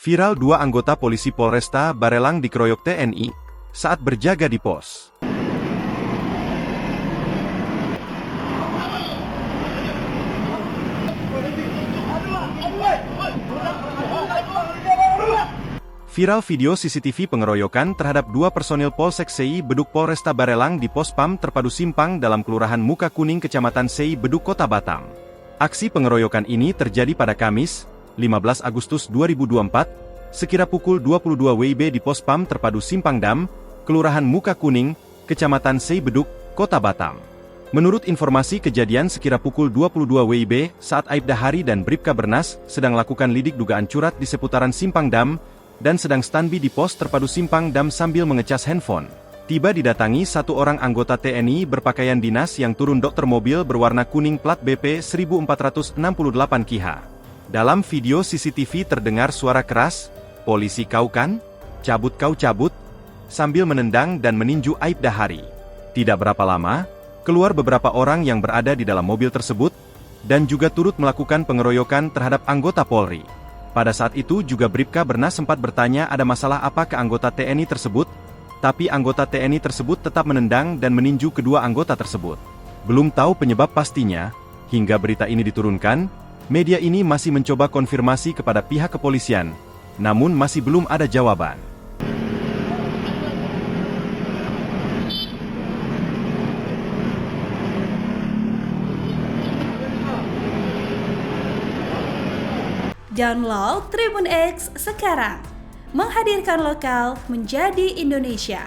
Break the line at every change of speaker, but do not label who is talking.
Viral dua anggota polisi Polresta Barelang dikeroyok TNI saat berjaga di pos. Viral video CCTV pengeroyokan terhadap dua personil Polsek Sei Beduk Polresta Barelang di pos PAM terpadu Simpang dalam Kelurahan Muka Kuning Kecamatan Sei Beduk Kota Batam. Aksi pengeroyokan ini terjadi pada Kamis, 15 Agustus 2024, sekira pukul 22 WIB di pos PAM terpadu Simpang Dam, Kelurahan Muka Kuning, Kecamatan Sei Beduk, Kota Batam. Menurut informasi kejadian sekira pukul 22 WIB saat Aibda Hari dan Bribka Bernas sedang lakukan lidik dugaan curat di seputaran Simpang Dam dan sedang standby di pos terpadu Simpang Dam sambil mengecas handphone. Tiba didatangi satu orang anggota TNI berpakaian dinas yang turun dokter mobil berwarna kuning plat BP 1468 KH. Dalam video CCTV terdengar suara keras, "Polisi kau kan? Cabut kau cabut," sambil menendang dan meninju Aibda Hari. Tidak berapa lama, keluar beberapa orang yang berada di dalam mobil tersebut, dan juga turut melakukan pengeroyokan terhadap anggota Polri. Pada saat itu juga Bribka Bernas sempat bertanya ada masalah apa ke anggota TNI tersebut, tapi anggota TNI tersebut tetap menendang dan meninju kedua anggota tersebut. Belum tahu penyebab pastinya, hingga berita ini diturunkan, media ini masih mencoba konfirmasi kepada pihak kepolisian, namun masih belum ada jawaban.
Download Tribun X sekarang, menghadirkan lokal menjadi Indonesia.